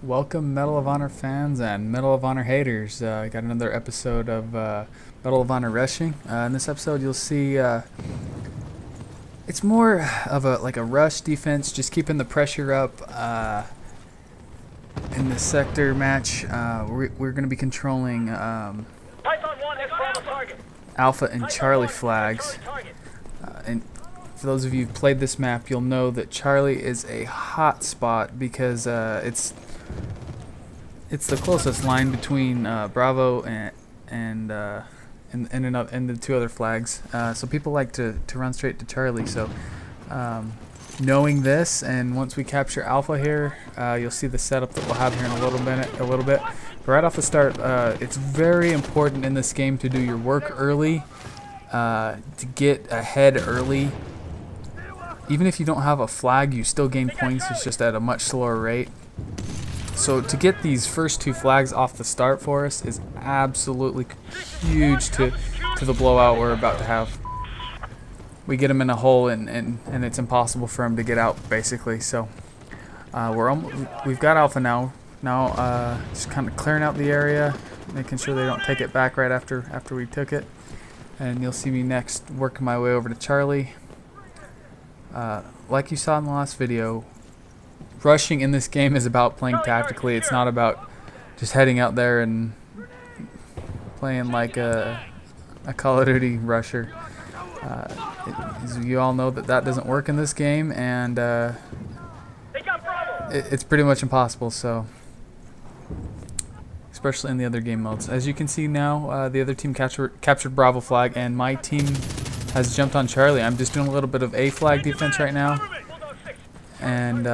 Welcome, Medal of Honor fans and Medal of Honor haters. I got another episode of Medal of Honor rushing. In this episode, you'll see it's more of a rush defense, just keeping the pressure up. In this sector match, we're going to be controlling Alpha and Charlie flags. And for those of you who've played this map, you'll know that Charlie is a hot spot because it's the closest line between Bravo and the two other flags. So people like to run straight to Charlie. So knowing this, and once we capture Alpha here, you'll see the setup that we'll have here in a little bit. But right off the start, it's very important in this game to do your work early, to get ahead early. Even if you don't have a flag, you still gain points. It's just at a much slower rate. So to get these first two flags off the start for us is absolutely huge to the blowout we're about to have. We get them in a hole and it's impossible for them to get out, basically. So we've got Alpha now. Now just kind of clearing out the area, making sure they don't take it back right after we took it. And you'll see me next working my way over to Charlie. Like you saw in the last video, rushing in this game is about playing tactically. It's not about just heading out there and playing like a Call of Duty rusher. As you all know, that doesn't work in this game, and it's pretty much impossible. So, especially in the other game modes. As you can see now, the other team captured Bravo flag, and my team has jumped on Charlie. I'm just doing a little bit of A flag defense right now, and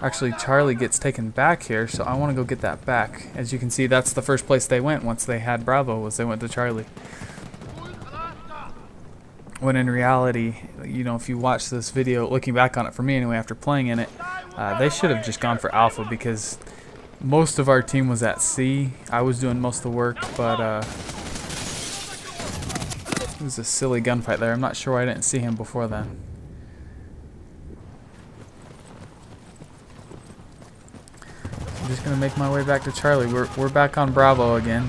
actually Charlie gets taken back here, so I want to go get that back. As you can see, that's the first place they went once they had Bravo, was they went to Charlie. When in reality, you know, if you watch this video, looking back on it, for me anyway, after playing in it, they should have just gone for Alpha, because most of our team was at C. I was doing most of the work, but it was a silly gunfight there. I'm not sure why I didn't see him before then. I'm just gonna make my way back to Charlie. We're back on Bravo again.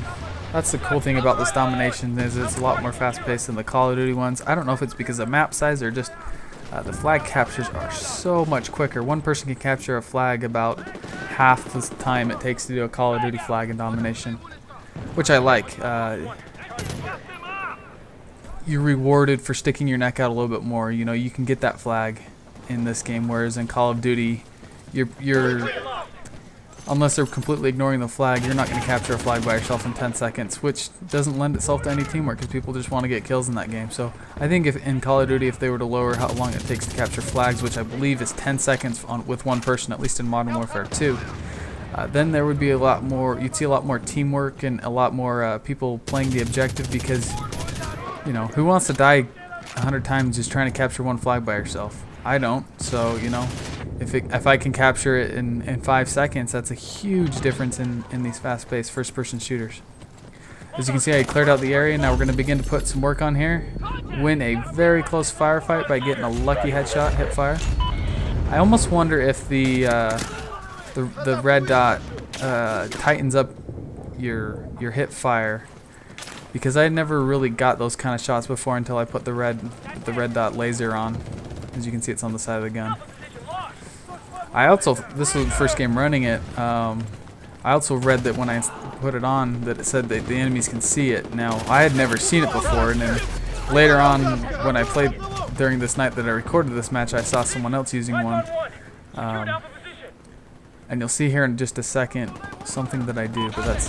That's the cool thing about this domination, is it's a lot more fast-paced than the Call of Duty ones. I don't know if it's because of map size or just the flag captures are so much quicker. One person can capture a flag about half the time it takes to do a Call of Duty flag in domination, which I like. You're rewarded for sticking your neck out a little bit more. You know, you can get that flag in this game, whereas in Call of Duty, you're unless they're completely ignoring the flag, you're not going to capture a flag by yourself in 10 seconds, which doesn't lend itself to any teamwork because people just want to get kills in that game. So I think if in Call of Duty, if they were to lower how long it takes to capture flags, which I believe is 10 seconds with one person, at least in Modern Warfare 2, then there would be a lot more, you'd see a lot more teamwork and a lot more people playing the objective, because, you know, who wants to die 100 times just trying to capture one flag by yourself? I don't. So, you know, if I can capture it in 5 seconds, that's a huge difference in these fast-paced first-person shooters. As you can see, I cleared out the area. Now we're going to begin to put some work on here. Win a very close firefight by getting a lucky headshot, hip fire. I almost wonder if the red dot tightens up your hip fire, because I never really got those kind of shots before until I put the red dot laser on. As you can see, it's on the side of the gun. I also, this was the first game running it, I also read that when I put it on that it said that the enemies can see it. Now, I had never seen it before, and then later on when I played during this night that I recorded this match, I saw someone else using one. And you'll see here in just a second something that I do, but that's,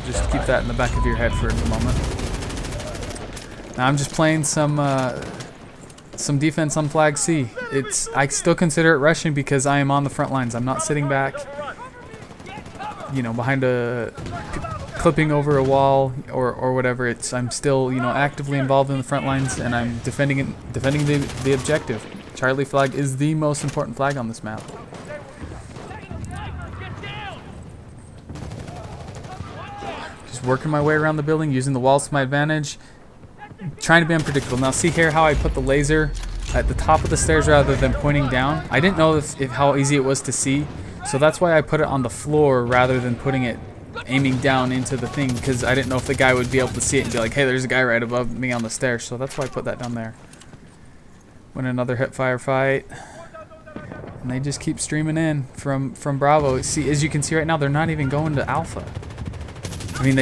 just keep that in the back of your head for a moment. Now I'm just playing some defense on flag C. I still consider it rushing because I am on the front lines. I'm not sitting back, you know, behind clipping over a wall or whatever. I'm still, you know, actively involved in the front lines, and I'm defending the objective. Charlie flag is the most important flag on this map. Just working my way around the building, using the walls to my advantage. Trying to be unpredictable. Now see here how I put the laser at the top of the stairs rather than pointing down. I didn't know how easy it was to see, So that's why I put it on the floor rather than putting it aiming down into the thing, because I didn't know if the guy would be able to see it and be like, hey, there's a guy right above me on the stairs. So that's why I put that down there. Win another hip fire fight. And they just keep streaming in from Bravo. See, as you can see right now, they're not even going to Alpha. I mean,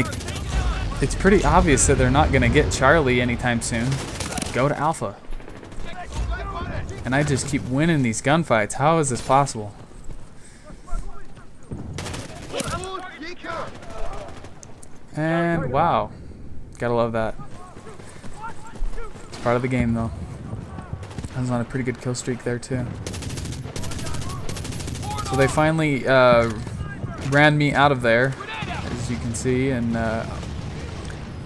it's pretty obvious that they're not going to get Charlie anytime soon. Go to Alpha. And I just keep winning these gunfights. How is this possible? And wow, gotta love that. It's part of the game though. I was on a pretty good kill streak there too. So they finally ran me out of there, as you can see, and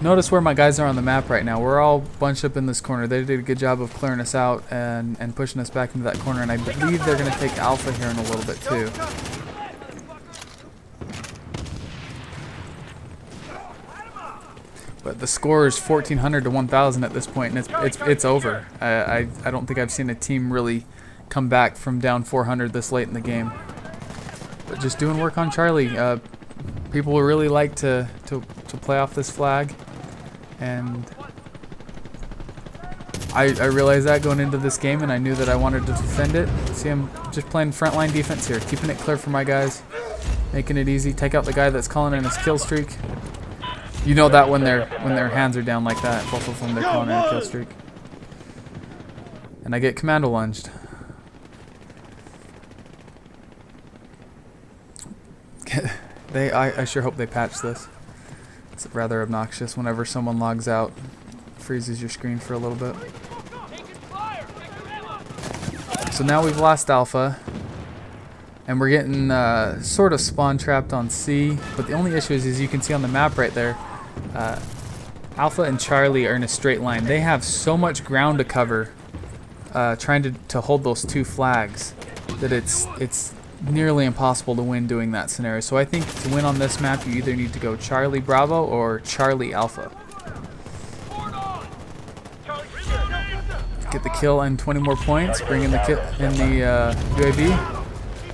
notice where my guys are on the map right now. We're all bunched up in this corner. They did a good job of clearing us out and pushing us back into that corner, and I believe they're gonna take Alpha here in a little bit too. But the score is 1,400 to 1,000 at this point, and it's over. I don't think I've seen a team really come back from down 400 this late in the game. But just doing work on Charlie. People will really like to play off this flag, and I realized that going into this game, and I knew that I wanted to defend it. See, I'm just playing frontline defense here, keeping it clear for my guys, making it easy. Take out the guy that's calling in his kill streak. You know that when their hands are down like that, both of them, they're calling in a kill streak. And I get commando lunged. I sure hope they patch this. It's rather obnoxious whenever someone logs out, freezes your screen for a little bit. So now we've lost Alpha, and we're getting sort of spawn trapped on C. But the only issue is, as you can see on the map right there, Alpha and Charlie are in a straight line. They have so much ground to cover, trying to hold those two flags, that it's nearly impossible to win doing that scenario. So I think to win on this map, you either need to go Charlie Bravo or Charlie Alpha. Get the kill and 20 more points, bring in the UAV.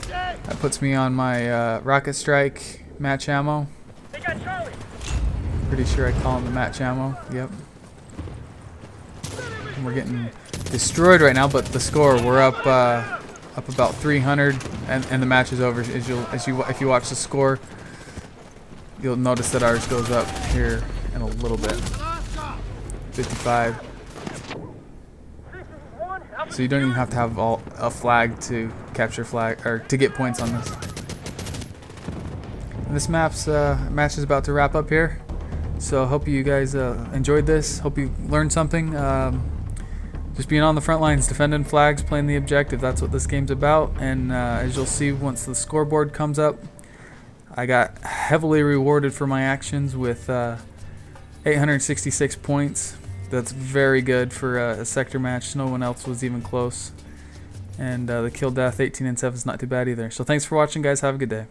That puts me on my rocket strike match ammo. Pretty sure I call him the match ammo. Yep. And we're getting destroyed right now, but the score, we're up about 300, and the match is over. If you watch the score, you'll notice that ours goes up here in a little bit. 55. So you don't even have to have a flag to capture flag or to get points on this. And this match is about to wrap up here. So I hope you guys enjoyed this. Hope you learned something. Just being on the front lines, defending flags, playing the objective. That's what this game's about. And as you'll see once the scoreboard comes up, I got heavily rewarded for my actions with 866 points. That's very good for a sector match. No one else was even close. And the kill death 18 and 7 is not too bad either. So thanks for watching, guys. Have a good day.